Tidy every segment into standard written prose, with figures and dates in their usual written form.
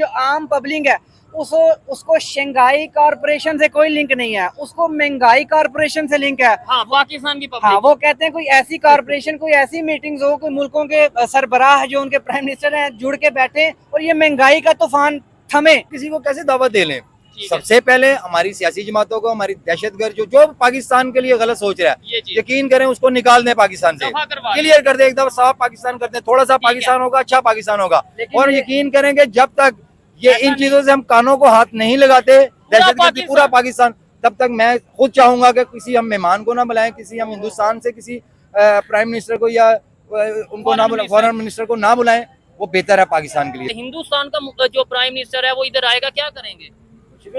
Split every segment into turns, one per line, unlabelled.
जो आम पब्लिक है उसको शंघाई कॉरपोरेशन से कोई लिंक नहीं है, उसको महंगाई कॉरपोरेशन से लिंक है।
हाँ, पाकिस्तान की पब्लिक।
हाँ, वो कहते हैं कोई ऐसी कॉरपोरेशन, कोई ऐसी मीटिंग्स हो, कोई मुल्कों के सरबराह जो उनके प्राइम मिनिस्टर हैं जुड़ के बैठे और ये महंगाई का तूफान थमे।
किसी को कैसे दावत दे लें? सबसे पहले हमारी सियासी जमातों को, हमारी दहशतगर्द जो पाकिस्तान के लिए गलत सोच रहा है, यकीन करें उसको निकाल दें पाकिस्तान से, क्लियर कर दें, एकदम साफ पाकिस्तान कर दें। थोड़ा सा पाकिस्तान होगा, अच्छा पाकिस्तान होगा। और यकीन करेंगे जब तक ये इन चीजों से हम कानों को हाथ नहीं लगाते, दहशतगर्द पूरा पाकिस्तान, तब तक मैं खुद चाहूंगा कि किसी हम मेहमान को ना बुलाएं, किसी हम हिंदुस्तान से किसी प्राइम मिनिस्टर को या उनको ना बुलाएं, फॉरेन मिनिस्टर को ना बुलाएं, वो बेहतर है पाकिस्तान के लिए।
हिंदुस्तान का जो प्राइम मिनिस्टर है वो इधर आएगा, क्या करेंगे?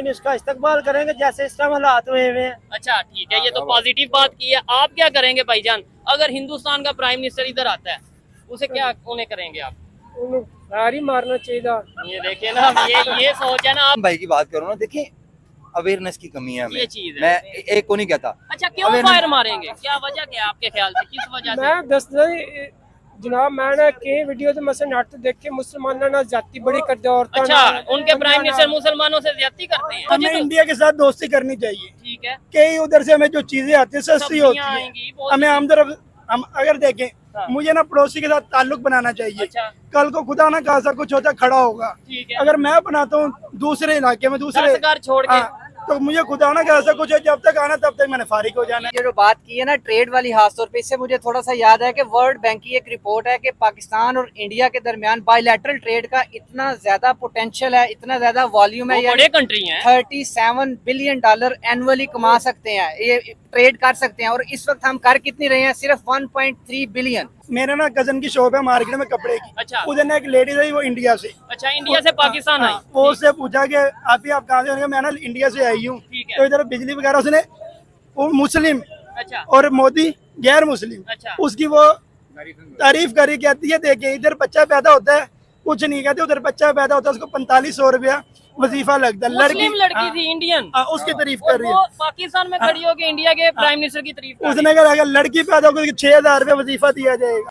इसका इस्तकबाल करेंगे जैसे इस टाइम हालात हुए हुए हैं।
अच्छा, ठीक है, ये तो पॉजिटिव बात की है। आप क्या करेंगे भाईजान अगर हिंदुस्तान का प्राइम मिनिस्टर इधर आता है? उसे क्या उन्हें करेंगे आप?
फायर ही मारना चाहिए।
ये देखिए ना, ये सोच है ना। आप
भाई की बात करो ना, देखिए अवेयरनेस की कमी है हमें,
ये चीज है।
मैं एक को नहीं कहता।
अच्छा, क्यों फायर मारेंगे? क्या वजह क्या है आपके ख्याल से, किस वजह से?
मैं दस जनाब मैंने के वीडियो तो मसे नाटक देख के मुसलमानों ने जाति बड़ी कर दिया। और
अच्छा, उनके प्राइम मिनिस्टर मुसलमानों से ज्यादती करते हैं।
हमें इंडिया के साथ दोस्ती करनी चाहिए।
ठीक है,
कई उधर से हमें जो चीजें आती है सस्ती होती है, हमें हम अगर देखें, मुझे ना पड़ोसी के साथ ताल्लुक बनाना चाहिए।
अच्छा,
कल को खुदा ना खासा कुछ होता खड़ा होगा,
ठीक है।
अगर मैं बनाता हूँ दूसरे इलाके में दूसरे
घर छोड़ के,
तो मुझे खुदा ना खासा कुछ है, जब तक आना तब तक मैंने फारिग हो जाना।
ये जो बात की है ना ट्रेड वाली, खास तौर पे इससे मुझे थोड़ा सा याद है कि वर्ल्ड बैंक की एक रिपोर्ट है कि पाकिस्तान और इंडिया के दरमियान बायलैटरल ट्रेड का इतना ज्यादा पोटेंशियल है, इतना ज्यादा वॉल्यूम है,
बड़े कंट्री हैं,
37 बिलियन डॉलर एनुअली कमा सकते हैं, ये ट्रेड कर सकते हैं। और इस वक्त हम कर कितनी रहे हैं? सिर्फ 1.3 बिलियन।
मेरे ना कजन की शॉप है मार्केट में कपड़े की।
अच्छा,
उधर ना एक लेडीज है, वो इंडिया से।
अच्छा, इंडिया से पाकिस्तान आई।
वो उससे पूछा कि आप कहाँ से? मैं ना इंडिया से आई हूँ। तो इधर बिजली वगैरह उसने, वो मुस्लिम
अच्छा,
और मोदी गैर मुस्लिम,
अच्छा,
उसकी वो तारीफ करी, कहती है देखे इधर बच्चा पैदा होता है कुछ नहीं कहते, उधर बच्चा पैदा होता है उसको 4500 रुपया वजीफा लगता है।
लड़की थी इंडियन,
उसकी तारीफ कर रही है।
पाकिस्तान में खड़ी होकर इंडिया के प्राइम मिनिस्टर की तारीफ।
उसने कहा अगर लड़की पैदा होगी 6000 रुपया वजीफा दिया जाएगा।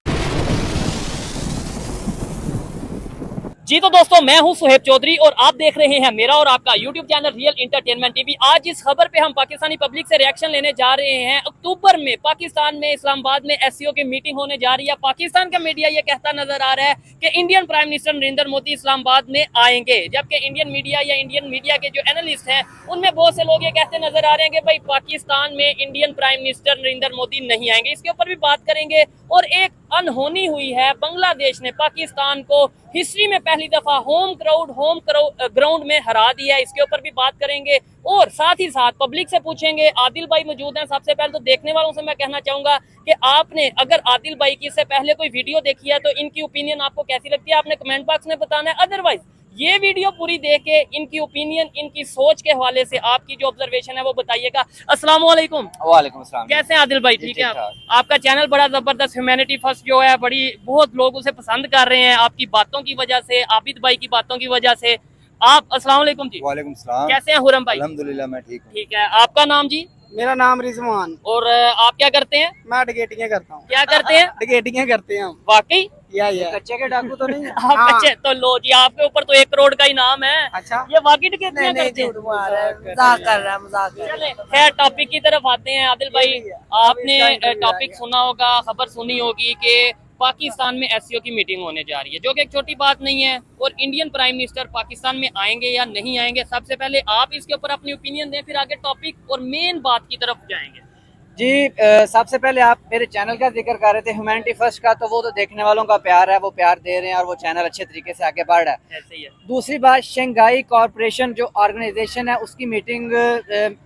जी तो दोस्तों, मैं हूं सुहेब चौधरी और आप देख रहे हैं मेरा और आपका YouTube channel real entertainment TV. आज इस खबर पे हम पाकिस्तानी पब्लिक से रिएक्शन लेने जा रहे हैं। अक्टूबर में पाकिस्तान में इस्लामाबाद में एससीओ की मीटिंग होने जा रही है। पाकिस्तान का मीडिया ये कहता नजर आ रहा है कि Indian prime minister Narendra Modi Islamabad में आएंगे, जबकि इंडियन मीडिया या इंडियन मीडिया के जो एनालिस्ट हैं उनमें बहुत से लोग ये कहते नजर आ रहे हैं कि भाई पाकिस्तान में Indian prime minister Narendra Modi नहीं आएंगे। इसके ऊपर भी बात करेंगे। और एक अनहोनी हुई है, बांग्लादेश ने पाकिस्तान को हिस्ट्री में पहली दफा होम ग्राउंड में हरा दिया है। इसके ऊपर भी बात करेंगे और साथ ही साथ पब्लिक से पूछेंगे। आदिल भाई मौजूद हैं। सबसे पहले तो देखने वालों से मैं कहना चाहूंगा कि आपने अगर आदिल भाई की इससे पहले कोई वीडियो देखी है तो इनकी ओपिनियन आपको कैसी लगती है, आपने कमेंट बॉक्स में बताना है। अदरवाइज ये वीडियो पूरी देख के इनकी ओपिनियन, इनकी सोच के हवाले से आपकी जो ऑब्जर्वेशन है वो बताइएगा। अस्सलाम वालेकुम।
वालेकुम अस्सलाम।
कैसे हैं आदिल भाई? ठीक है। आपका चैनल बड़ा जबरदस्त ह्यूमैनिटी फर्स्ट जो है, बड़ी बहुत लोग उसे पसंद कर रहे हैं आपकी बातों की वजह से, आबिद भाई की बातों की वजह से। आप अस्सलाम वालेकुम जी।
वालेकुम सलाम।
कैसे हैं हुरम भाई?
अल्हम्दुलिल्लाह मैं ठीक हूँ।
ठीक है। आपका नाम जी?
मेरा नाम रिजवान।
और आप क्या करते हैं?
मैं डिगेटिंग करता हूँ।
क्या करते हैं?
डिगेटिंग करते हैं हम।
वाकई
या
कच्चे के डाकू तो नहीं?
आप अच्छे तो लो जी, आपके ऊपर तो 1 करोड़ का इनाम है।
अच्छा,
ये वाकई करते हैं?
मजाक कर रहा है, मजाक।
चले खैर टॉपिक की तरफ आते हैं। आदिल भाई, आपने टॉपिक सुना होगा, खबर सुनी होगी कि पाकिस्तान में एससीओ की मीटिंग होने जा रही है, जो कि एक छोटी बात नहीं है। और इंडियन प्राइम मिनिस्टर पाकिस्तान में आएंगे या नहीं आएंगे, सबसे पहले आप इसके ऊपर अपनी ओपिनियन दें, फिर आगे टॉपिक और मेन बात की तरफ जाएंगे।
जी, सबसे पहले आप मेरे चैनल का जिक्र कर रहे थे ह्यूमैनिटी फर्स्ट का, तो वो तो देखने वालों का प्यार है, वो प्यार दे रहे हैं और वो चैनल अच्छे तरीके से आगे बढ़ रहा है।
ऐसे ही है।
दूसरी बात, शंघाई कॉरपोरेशन जो ऑर्गेनाइजेशन है उसकी मीटिंग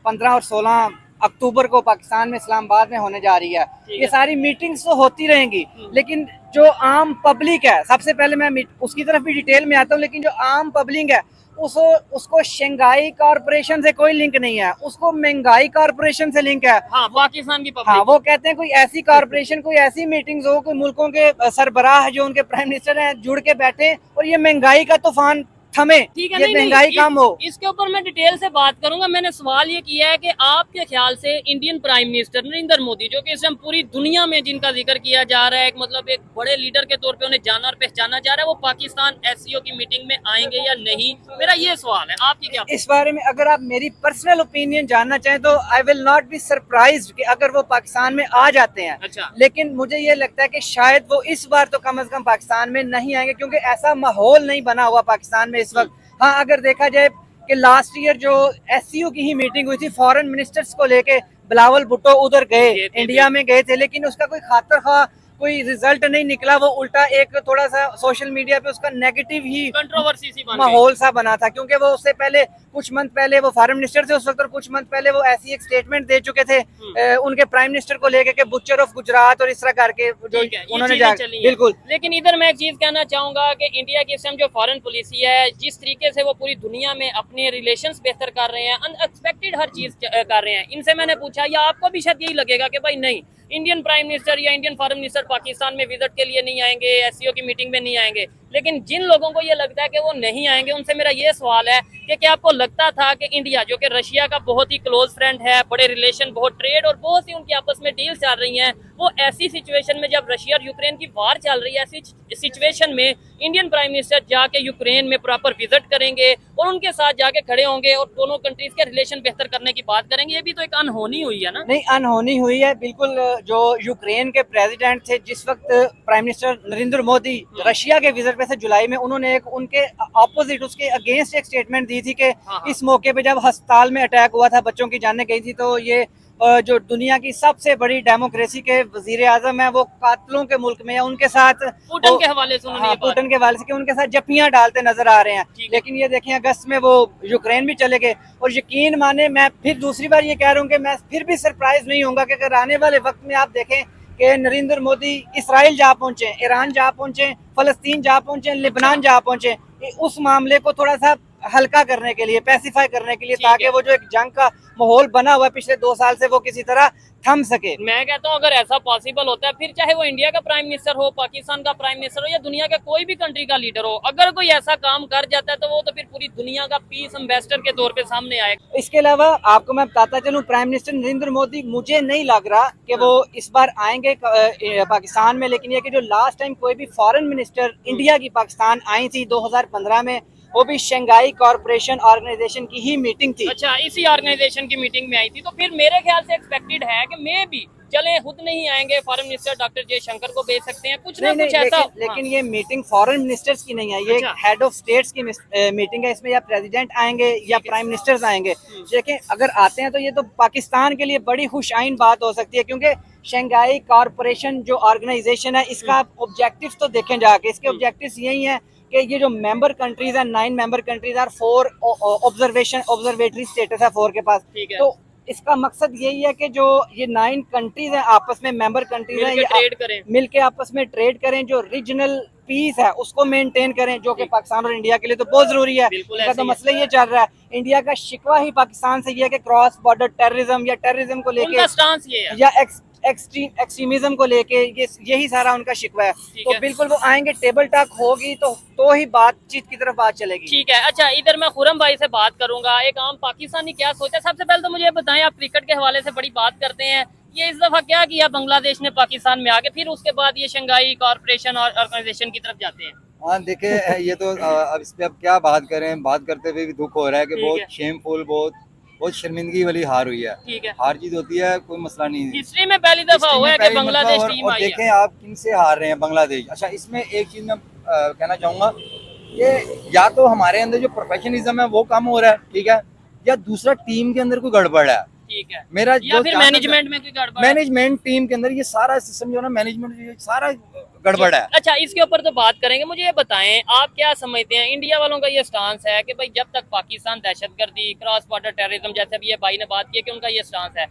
15 और 16 अक्टूबर को पाकिस्तान में इस्लामाबाद में होने जा रही है। ये सारी मीटिंग्स तो होती रहेंगी, लेकिन जो आम पब्लिक है, सबसे पहले मैं उसकी तरफ भी डिटेल में आता हूँ, लेकिन जो आम पब्लिक है उसको शंघाई कॉरपोरेशन से कोई लिंक नहीं है, उसको महंगाई कॉरपोरेशन से लिंक है।
हाँ, पाकिस्तान की पब्लिक।
हाँ, वो कहते हैं कोई ऐसी कॉरपोरेशन, कोई ऐसी मीटिंग्स हो, कोई मुल्कों के सरबराह जो उनके प्राइम मिनिस्टर हैं जुड़ के बैठे और ये महंगाई का तूफान थमे,
ठीक है,
ये
नहीं,
महंगाई
नहीं,
कम हो।
इसके ऊपर मैं डिटेल से बात करूंगा। मैंने सवाल ये किया है कि आपके ख्याल से Indian prime minister Narendra Modi, जो कि इस टाइम पूरी दुनिया में जिनका जिक्र किया जा रहा है, एक मतलब एक बड़े लीडर के तौर पे उन्हें जाना और पहचाना जा रहा है, वो पाकिस्तान एससीओ की मीटिंग में आएंगे या नहीं? मेरा ये सवाल है, आपकी क्या?
इस बारे में अगर आप मेरी पर्सनल ओपिनियन जानना चाहें तो I will not be surprised कि अगर वो पाकिस्तान में आ जाते हैं।
अच्छा,
लेकिन मुझे ये लगता है कि शायद वो इस बार तो कम से कम पाकिस्तान में नहीं आएंगे, क्योंकि ऐसा माहौल नहीं बना हुआ पाकिस्तान में इस वक्त। हाँ, अगर देखा जाए कि लास्ट ईयर जो एससीओ की ही मीटिंग हुई थी, फॉरेन मिनिस्टर्स को लेके बिलावल भुट्टो उधर गए, इंडिया में गए थे, लेकिन उसका कोई खातिर खा कोई रिजल्ट नहीं निकला। वो उल्टा एक थोड़ा सा सोशल मीडिया पे उसका नेगेटिव ही
कंट्रोवर्सी सी बन गई।
माहौल सा बना था, क्योंकि वो उससे पहले कुछ मंथ पहले वो फॉरेन मिनिस्टर थे उस वक्त, और कुछ मंथ पहले वो ऐसी एक स्टेटमेंट दे चुके थे उनके प्राइम मिनिस्टर को लेके कि बुचर ऑफ गुजरात और इस तरह करके जो
ठीक है, ये
उन्होंने
चीजें चली हैं।
बिल्कुल।
लेकिन इधर मैं एक चीज कहना चाहूंगा कि इंडिया की इस टाइम जो फॉरेन पॉलिसी है, जिस तरीके से वो पूरी दुनिया में अपने रिलेशंस बेहतर कर रहे हैं, अनएक्सपेक्टेड हर चीज कर रहे हैं। इनसे मैंने पूछा, या आपको भी शायद यही लगेगा कि भाई नहीं, इंडियन प्राइम मिनिस्टर या इंडियन फॉरेन मिनिस्टर पाकिस्तान में विजिट के लिए नहीं आएंगे, एससीओ की मीटिंग में नहीं आएंगे, लेकिन जिन लोगों को ये लगता है कि वो नहीं आएंगे, उनसे मेरा ये सवाल है कि क्या आपको लगता था कि इंडिया, जो कि रशिया का बहुत ही क्लोज फ्रेंड है, बड़े रिलेशन, बहुत ट्रेड और बहुत सी उनकी आपस में डील चल रही हैं, वो ऐसी सिचुएशन में जब रशिया और यूक्रेन की वार चल रही है, ऐसी सिचुएशन में इंडियन प्राइम मिनिस्टर जाके यूक्रेन में प्रॉपर विजिट करेंगे और उनके साथ जाके खड़े होंगे और दोनों कंट्रीज के रिलेशन बेहतर करने की बात करेंगे? ये भी तो एक अनहोनी हुई है ना?
नहीं, अनहोनी हुई है बिल्कुल। जो यूक्रेन के प्रेसिडेंट थे जिस वक्त, prime minister Narendra Modi Russia के विजिट पे थे जुलाई में, उन्होंने एक उनके अपोजिट, उसके अगेंस्ट एक स्टेटमेंट दी थी कि इस मौके पे जब अस्पताल में अटैक हुआ था, बच्चों की जानें गई थी, तो ये जो दुनिया की सबसे बड़ी डेमोक्रेसी के वजीर आजम है, वो कातलों के मुल्क में है, उनके साथ
पुतिन के हवाले से उन्होंने ये बात-
पुतिन के हवाले से कि उनके साथ जपियां डालते नजर आ रहे हैं। लेकिन ये देखें, अगस्त में वो यूक्रेन भी चले गए। और यकीन माने, मैं फिर दूसरी बार ये कह रहा हूँ कि मैं फिर भी सरप्राइज नहीं होऊंगा कि अगर आने वाले वक्त में आप देखें कि नरेंद्र मोदी इसराइल जा पहुंचे, ईरान जा पहुंचे, फलस्तीन जा पहुंचे, लिबनान जा पहुंचे, उस मामले को थोड़ा सा हल्का करने के लिए, पैसिफाई करने के लिए, ताकि वो जो एक जंग का माहौल बना हुआ है पिछले 2 साल से, वो किसी तरह थम सके।
मैं कहता हूँ अगर ऐसा पॉसिबल होता है, फिर चाहे वो इंडिया का प्राइम मिनिस्टर हो, पाकिस्तान का प्राइम मिनिस्टर हो, या दुनिया का कोई भी कंट्री का लीडर हो, अगर कोई ऐसा काम कर जाता है तो वो तो फिर पूरी दुनिया का पीस एम्बेसडर के तौर पे सामने आएगा।
इसके अलावा आपको मैं बताता चलूं, प्राइम मिनिस्टर नरेंद्र मोदी, मुझे नहीं लग रहा कि वो इस बार आएंगे पाकिस्तान में। लेकिन ये कि जो लास्ट टाइम कोई भी फॉरेन मिनिस्टर इंडिया की पाकिस्तान आई थी 2015 में, वो भी शंघाई कॉरपोरेशन ऑर्गेनाइजेशन की ही मीटिंग थी।
अच्छा, इसी ऑर्गेनाइजेशन की मीटिंग में आई थी, तो फिर मेरे ख्याल से एक्सपेक्टेड है कि मे भी चले, खुद नहीं आएंगे, फॉरेन मिनिस्टर डॉक्टर जयशंकर को भेज सकते हैं, कुछ ना
नहीं,
कुछ ऐसा।
लेकिन ये मीटिंग फॉरेन मिनिस्टर्स की नहीं है, ये
अच्छा।
हेड ऑफ स्टेट्स की मीटिंग है। इसमें या प्रेसिडेंट आएंगे या प्राइम मिनिस्टर्स आएंगे। देखें, अगर आते हैं तो ये तो पाकिस्तान के लिए बड़ी खुशआइन बात हो सकती है, क्योंकि शंघाई कॉरपोरेशन जो ऑर्गेनाइजेशन है, इसका ऑब्जेक्टिव्स तो देखें जाके, इसके ऑब्जेक्टिव्स यही हैं कि ये जो मेंबर कंट्रीज है, 9 मेंबर कंट्रीज और 4 ऑब्जर्वेटरी स्टेटस है 4 के पास।
ठीक है।
तो इसका मकसद यही है कि जो ये 9 कंट्रीज हैं, आपस में मेंबर कंट्रीज हैं,
मिलके ट्रेड करें,
मिलके आपस में ट्रेड करें, जो रीजनल पीस है उसको मेंटेन करें, जो कि पाकिस्तान और इंडिया के लिए तो बहुत जरूरी है।
बिल्कुल
इसका
ऐसे
तो
ही
मसला ये चल रहा है, इंडिया का शिकवा ही पाकिस्तान से ये है कि क्रॉस बॉर्डर टेररिज्म या टेररिज्म को लेके,
उनका स्टांस ये है।
या एक्सट्रीमिज्म को लेके, यही सारा उनका शिकवा है। तो
है।
बिल्कुल वो आएंगे, टेबल टॉक होगी तो ही बातचीत की तरफ बात चलेगी।
ठीक है। अच्छा, इधर मैं खुरम भाई से बात करूंगा, एक आम पाकिस्तानी क्या सोचा। सबसे पहले तो मुझे बताएं, आप क्रिकेट के हवाले से बड़ी बात करते हैं, ये इस दफा क्या किया बांग्लादेश ने पाकिस्तान में आके, फिर उसके बाद ये शंघाई कॉरपोरेशन और ऑर्गेनाइजेशन की तरफ जाते हैं।
हाँ देखिए, ये तो अब इस पे अब क्या बात करें, बात करते हुए भी दुख हो रहा है कि
ठीक है।
बहुत शेमफुल, बहुत शर्मिंदगी वाली हार हुई है।
ठीक है।
हार जीत होती है, कोई मसला नहीं है।
हिस्ट्री में पहली दफा हुआ है कि बांग्लादेश टीम
और
आई है।
देखें आप किन से हार रहे हैं बांग्लादेश। अच्छा, इसमें एक चीज मैं कहना चाहूंगा कि या तो हमारे अंदर जो प्रोफेशनलिज्म है वो कम हो रहा है, ठीक है, या दूसरा टीम के अंदर कोई गड़बड़ है।
ठीक है।
मेरा
या फिर मैनेजमेंट में कोई गड़बड़ है।
मैनेजमेंट टीम के अंदर ये सारा सिस्टम जो है ना, मैनेजमेंट सारा गड़बड़ है।
अच्छा, इसके ऊपर तो बात करेंगे। मुझे ये बताएं, आप क्या समझते हैं, इंडिया वालों का ये स्टांस है कि भाई जब तक पाकिस्तान दहशतगर्दी, क्रॉस बॉर्डर टेररिज्म, जैसे अभी ये भाई ने बात की कि उनका ये स्टांस है,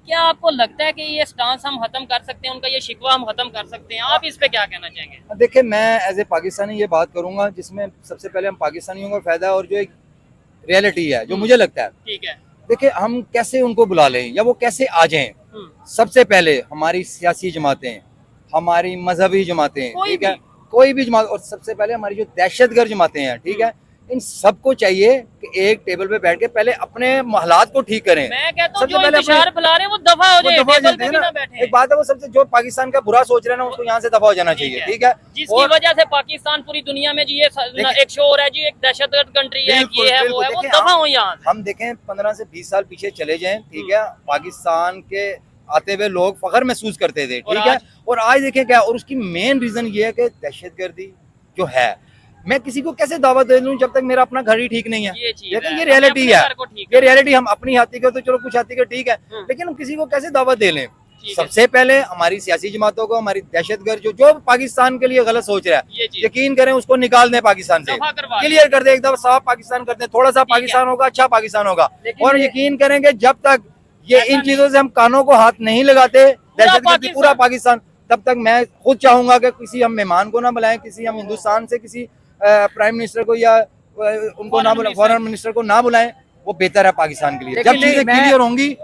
क्या आपको लगता है कि ये स्टांस हम खत्म कर सकते हैं, उनका ये शिकवा हम खत्म कर सकते हैं? आप इस पे क्या कहना चाहेंगे?
देखिए, मैं एज ए पाकिस्तानी ये बात करूंगा जिसमें सबसे पहले हम पाकिस्तानियों को फायदा है, और जो एक रियलिटी है जो मुझे लगता है,
ठीक है।
देखिए हम कैसे उनको बुला लें या वो कैसे आ जाएं। सबसे पहले हमारी सियासी जमातें, हमारी मजहबी जमातें, ठीक है, कोई भी जमात, और सबसे पहले हमारी जो दहशतगर्द जमातें हैं, ठीक है, इन सबको चाहिए कि एक टेबल पे बैठ के पहले अपने हालात को ठीक करें।
मैं कहता हूँ
सबसे
जो
पहले
इंतजार फैला रहे हैं वो दफा हो जाए,
दफा हो
टेबल
जाते
पे
हैं
भी
ना।
ना बैठे।
एक बात है, वो सबसे जो पाकिस्तान का बुरा सोच रहे हैं ना, उसको यहाँ से दफा हो जाना चाहिए, ठीक है।
जिसकी
और
वजह से पाकिस्तान पूरी दुनिया में जी ये एक शोर है जी, एक दहशतगर्द कंट्री है,
बिल्कुल,
ये है वो
बिल्कुल।
है, वो
देखें,
दफा हो यहाँ से।
हम देखें 15 से 20 साल पीछे चले जाएं, ठीक है, पाकिस्तान के आते हुए लोग फख्र महसूस करते थे,
और
ठीक है। और आज देखें क्या, और उसकी मेन रीजन ये है कि दहशतगर्दी जो है, मैं किसी को कैसे दावत दे दूं जब तक मेरा अपना घर ही ठीक नहीं है।
ये चीज
देखिए,
है,
ये
हमें
रियलिटी
अपने
है,
घर को ठीक
ये रियलिटी। हम अपनी हाथी के तो चलो कुछ हाथी के ठीक है, लेकिन हम किसी को कैसे दावत दे लें।
है।
सबसे पहले हमारी सियासी जमातों को, हमारी दहशतगर्द जो पाकिस्तान के लिए गलत सोच रहा
ये
है,
चीज।
यकीन करें उसको निकाल दें पाकिस्तान से,
दफा करवा दें।
क्लियर कर दे, एकदम साफ पाकिस्तान कर दे। थोड़ा सा पाकिस्तान होगा, अच्छा पाकिस्तान होगा।
लेकिन
और
ये-
यकीन करेंगे जब तक ये
ऐसा
इन
नहीं।
चीजों से हम कानों को हाथ नहीं लगाते, दहशतगर्दी पूरा पाकिस्तान, तब तक मैं खुद चाहूंगा कि किसी हम मेहमान को ना बुलाएं, किसी हम हिंदुस्तान से किसी प्राइम मिनिस्टर को या उनको ना बुलाएं, फॉरेन मिनिस्टर को ना बुलाएं, वो बेहतर है पाकिस्तान के लिए।
लेकिन
जब चीजें
मैं-
क्लियर होंगी,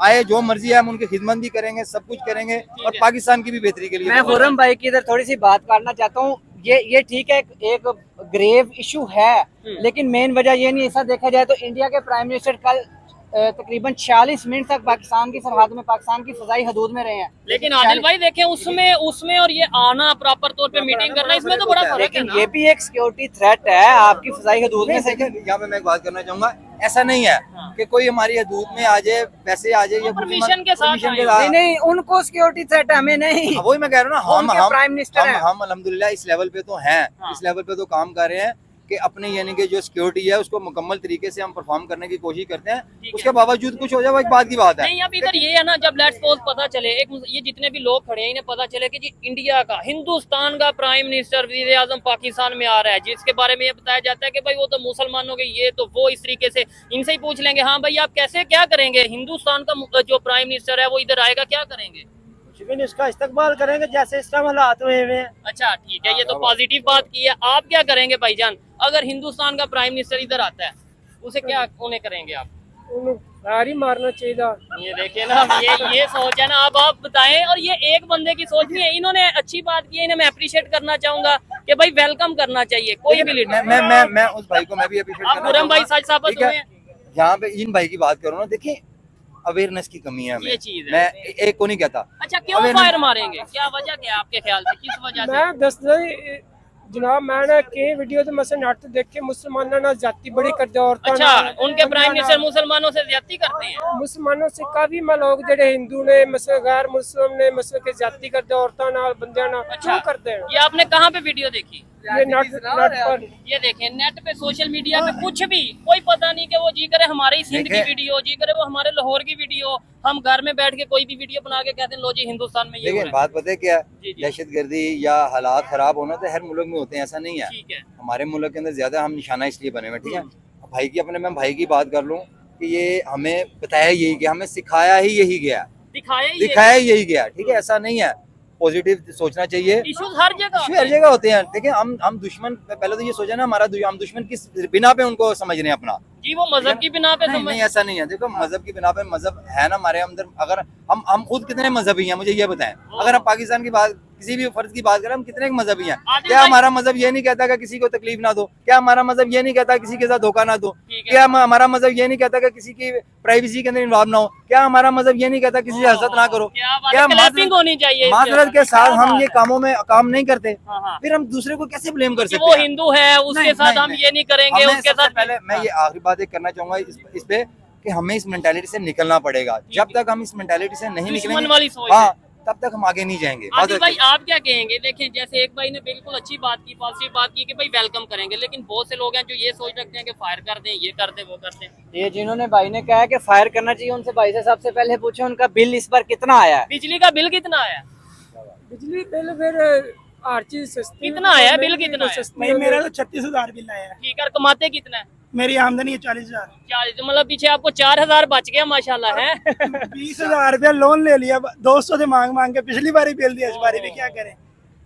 आए जो मर्जी है हम उनकी खिदमत भी करेंगे, सब कुछ करेंगे, और पाकिस्तान की भी बेहतरी के लिए।
मैं खुर्रम भाई की इधर थोड़ी सी बात करना चाहता हूँ। ये ठीक है, एक ग्रेव इशू है, लेकिन मेन वजह ये नहीं, ऐसा देखा जाए तो इंडिया के प्राइम मिनिस्टर कल तकरीबन 46 मिनट तक पाकिस्तान की सरहद में, पाकिस्तान की फजाई हदूद में रहे हैं।
लेकिन आदिल भाई देखें, उसमें और ये आना प्रॉपर तौर पे मीटिंग करना, इसमें तो बड़ा फर्क है
लेकिन
ना।
ये भी एक सिक्योरिटी थ्रेट है आपकी फजाई हदूद में से।
यहाँ पे मैं एक बात करना चाहूंगा, ऐसा नहीं है कि कोई हमारी हदूद में आ जाए, वैसे आ जाए, या
परमिशन के साथ
permission
आए।
नहीं नहीं, उनको सिक्योरिटी थ्रेट है, हमें नहीं।
हाँ, वही मैं कह रहा हूँ ना, हम
उनके प्राइम मिनिस्टर हैं।
हम अल्हम्दुलिल्लाह इस लेवल पे तो हैं, इस लेवल पे तो काम कर रहे हैं कि अपने यानी कि जो सिक्योरिटी है उसको मुकम्मल तरीके से हम परफॉर्म करने की कोशिश करते हैं। उसके बावजूद कुछ हो जाए वो एक बात की बात है।
नहीं, अब इधर ये है ना, जब लेट्स सपोज पता चले, एक ये जितने भी लोग खड़े हैं इन्हें पता चले कि जी इंडिया का, हिंदुस्तान का प्राइम मिनिस्टर वजीर आजम पाकिस्तान में आ रहा है, जिसके बारे में ये बताया जाता है कि भाई वो तो मुसलमानों के, ये तो वो, इस तरीके से इनसे ही पूछ लेंगे, हाँ भाई आप कैसे क्या करेंगे, हिंदुस्तान का जो प्राइम मिनिस्टर है वो इधर आएगा, क्या करेंगे?
इसका इस्तेमाल करेंगे जैसे इस टाइम हालात हुए हुए हैं।
अच्छा ठीक है, ये तो पॉजिटिव बात की है। आप क्या करेंगे भाईजान, अगर हिंदुस्तान का प्राइम मिनिस्टर इधर आता है, उसे क्या उन्हें करेंगे आप?
उन्हें मारना चाहिए।
ये देखिए ना, ये सोच है ना। अब आप बताएं, और ये एक बंदे की सोच नहीं है, इन्होंने अच्छी बात की है, इन्हें मैं अप्रिशिएट करना चाहूंगा कि भाई वेलकम करना चाहिए कोई भी लीडर।
मैं उस भाई को मैं भी अप्रिशिएट
आप खुर्रम भाई सच साबित
ठीक है।
हुए हैं।
यहाँ पे इन भाई की बात करो ना, देखिए अवेयरनेस की कमी है हमें।
ये चीज है।
मैं एक को नहीं कहता।
अच्छा, क्यों
awareness-
फायर मारेंगे, क्या वजह क्या है आपके ख्याल से, किस वजह से?
मैं दसदा जनाब, मैं कई वीडियो तो मसलन नट देखे मुसलमानों ना जाति बड़ी करते औरतां
अच्छा,
नाल,
उनके प्राइम मिनिस्टर मुसलमानों से ज्यादती करते हैं।
मुसलमानों से काफी मैं लोग जेडे हिंदू ने मसल गैर मुस्लिम ने मसल के जाति करते औरतां नाल बंदियां नाल
अच्छा,
क्यों करते हैं?
ये आपने कहाँ पे वीडियो देखी?
ये नट पर
ये देखें, नेट पे, सोशल मीडिया पे, कुछ भी कोई पता नहीं कि वो जी करे हमारे सिंध की
देखें।
वीडियो, जी करे वो हमारे लाहौर की वीडियो, हम घर में बैठ के कोई भी वीडियो बना के कहते हैं लो जी हिंदुस्तान में ये हो
देखिए
रहा है।
बात पता है क्या,
जी, जी।
दहशतगर्दी या हालात खराब होना तो हर मुल्क में होते हैं, ऐसा नहीं है।
ठीक है।
हमारे मुल्क के अंदर ज्यादा हम निशाना इसलिए बने हुए, ठीक है। भाई की अपने मैं भाई की बात कर लूँ कि ये हमें बताया यही गया, हमें सिखाया ही यही गया, दिखाया ही यही गया, ठीक है। ऐसा नहीं है, पॉजिटिव सोचना चाहिए।
इश्यूज हर जगह
इश्यू हर जगह होते हैं। देखिए हम दुश्मन, पहले तो ये सोचा ना हमारा हम दुश्मन किस बिना पे उनको समझ रहे हैं अपना।
जी, वो मजहब की बिना पे
नहीं,
समझ।
नहीं ऐसा नहीं है। देखो मजहब की बिना पे, मजहब है ना हमारे अंदर। अगर हम खुद कितने मजहबी हैं मुझे ये बताएं। अगर हम पाकिस्तान की बात, किसी भी फर्ज की बात करें, हम कितने मजहबी हैं?
आदिल
क्या
भाई-
हमारा मजहब ये नहीं कहता कि किसी को तकलीफ ना दो? क्या हमारा मजहब ये नहीं कहता किसी के साथ धोखा ना दो?
ठीक है।
क्या हमारा मजहब ये नहीं कहता कि किसी की प्राइवेसी के अंदर इन्वॉल्व ना हो? क्या हमारा मजहब ये नहीं कहता किसी से हसद ना करो?
क्या बात
क्या
है, क्लैपिंग होनी चाहिए।
माजरत के साथ हम ये कामों में काम नहीं करते,
हाँ, हाँ।
फिर हम दूसरे को कैसे ब्लेम कर
कि
सकते
वो
हैं?
हिंदू है, उसके
नहीं,
साथ
नहीं,
हम
नहीं।
ये नहीं करेंगे,
हमें
उसके
सबसे
साथ
पहले मैं ये आखिरी बात एक करना चाहूंगा इस पे कि हमें इस मेंटालिटी से निकलना पड़ेगा। जब तक हम इस मेंटालिटी से नहीं
दुश्मन
निकलेंगे,
वाली सोच
हाँ,
है।
तब तक हम आगे नहीं जाएंगे।
आदिल भाई आप क्या कहेंगे? देखें, जैसे एक भाई ने बिल्कुल अच्छी बात की, पॉजिटिव बात की कि भाई वेलकम करेंगे, लेकिन बहुत से लोग हैं जो ये सोच रखते हैं कि फायर कर दें, ये कर दें, वो कर दें।
ये जिन्होंने भाई ने कहा है कि फायर करना चाहिए, उनसे भाई से सबसे पहले पूछो उनका बिल इस बार कितना आया है।
बिजली का बिल कितना आया?
बिजली बिल फिर हर चीज सस्ती
कितना आया है? बिल कितना आया?
भाई मेरा तो 36,000 बिल आया है।
ठीक है, कमाते कितना है?
मेरी आमदनी है 40,000।
40, मतलब पीछे आपको 4,000 बच गया माशाल्लाह है।
20,000 रुपया लोन ले लिया 200 से मांग के, पिछली बारी बिल दिया, इस बारी भी क्या करें।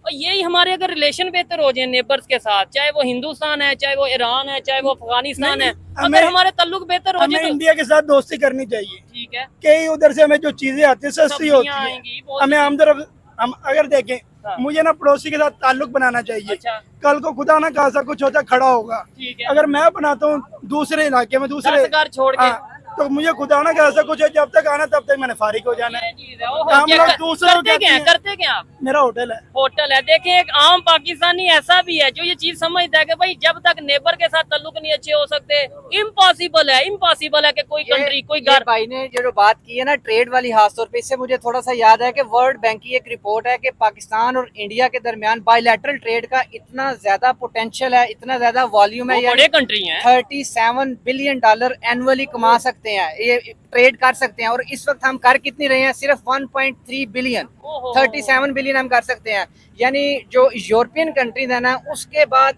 और यही हमारे अगर रिलेशन बेहतर हो जाए नेबर्स के साथ, चाहे वो हिंदुस्तान है, चाहे वो ईरान है, चाहे वो अफगानिस्तान है, अगर
हमें-
हमारे ताल्लुक बेहतर हो
हमें
जाए तो
इंडिया के साथ दोस्ती करनी चाहिए।
ठीक है।
कई उधर से हमें जो चीजें आती है सस्ती
सब्जियां
होती
आएंगी,
है।
बहुत
हमें हम अगर देखें
हाँ।
मुझे ना पड़ोसी के साथ ताल्लुक बनाना चाहिए।
अच्छा।
कल को खुदा ना खासा कुछ होता खड़ा होगा।
ठीक है।
अगर मैं बनाता हूँ दूसरे इलाके में दूसरे
10 घर छोड़ के।
हाँ, तो मुझे खुदा ना खासा कुछ है, जब तक आना तब तक मैंने फारिग हो जाना है।
ये चीज है। ओहो,
हम
क्या
लोग
कर-
दूसरों
करते क्या है?
हैं।
करते क्या आप?
मेरा होटल है।
होटल है। देखिए एक आम पाकिस्तानी ऐसा भी है जो ये चीज समझता है कि भाई जब तक नेबर के साथ ताल्लुक नहीं अच्छे हो सकते, इम्पॉसिबल है कि कोई कंट्री कोई
ये
घर।
भाई ने जो बात की है ना ट्रेड वाली, खास तौर पे इससे मुझे थोड़ा सा याद है कि वर्ल्ड बैंक की एक रिपोर्ट है कि पाकिस्तान और इंडिया के दरमियान बायलैटरल ट्रेड का इतना ज्यादा पोटेंशियल है, इतना ज्यादा वॉल्यूम है,
वो बड़े कंट्री हैं।
37 बिलियन डॉलर एनुअली कमा सकते हैं, ये ट्रेड कर सकते हैं। और इस वक्त हम कर कितनी रहे हैं? सिर्फ 1.3 बिलियन।
ओहो।
37 बिलियन हम कर सकते हैं। यानी जो यूरोपियन कंट्रीज है ना, उसके बाद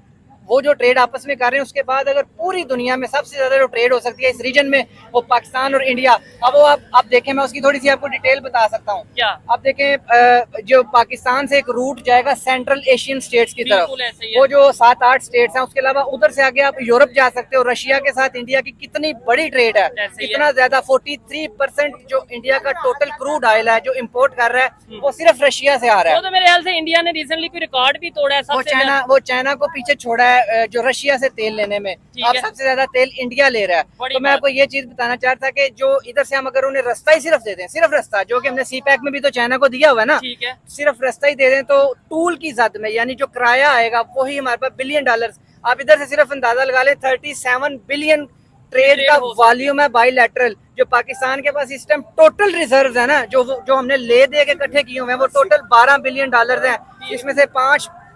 वो जो ट्रेड आपस में कर रहे हैं, उसके बाद अगर पूरी दुनिया में सबसे ज्यादा जो ट्रेड हो सकती है इस रीजन में, वो पाकिस्तान और इंडिया। अब वो आप देखें, मैं उसकी थोड़ी सी आपको डिटेल बता सकता हूँ।
क्या?
आप देखें, जो पाकिस्तान से एक रूट जाएगा सेंट्रल एशियन स्टेट्स की तरफ,
बिल्कुल ऐसे ही है।
वो जो 7-8 स्टेट्स हैं, उसके अलावा उधर से आगे आप यूरोप जा सकते हो। रशिया के साथ इंडिया की कितनी बड़ी ट्रेड है,
ऐसे ही है।
इतना ज्यादा 43% जो इंडिया का टोटल क्रूड ऑयल है जो इम्पोर्ट कर रहा है, वो सिर्फ रशिया से आ रहा
वो
है।
तो मेरे ख्याल से इंडिया ने रिसेंटली कोई रिकॉर्ड भी तोड़ा है सबसे ज्यादा।
वो चाइना को पीछे छोड़ा है जो रशिया से तेल लेने में।
ठीक
अब
है।
सबसे ज्यादा तेल इंडिया ले रहा है।
बड़ी
तो मैं
बात।
आपको ये चीज बताना चाहता कि जो इधर से हम अगर उन्हें रास्ता ही सिर्फ दे दें, सिर्फ रास्ता, जो कि हमने सी पैक में भी तो चाइना को दिया हुआ है ना,
ठीक है।
सिर्फ रास्ता ही दे दें, तो टूल की जद में, यानी जो किराया आएगा वही हमारे पास बिलियन डॉलर। आप इधर से सिर्फ अंदाजा लगा लें, 37 बिलियन ट्रेड का
हो सकता है।
वॉल्यूम है बाईलैटरल। जो पाकिस्तान के पास इस टाइम टोटल रिजर्व्स है ना, जो हमने ले दे के इकट्ठे किए हुए हैं, वो टोटल 12 बिलियन डॉलर हैं। इसमें से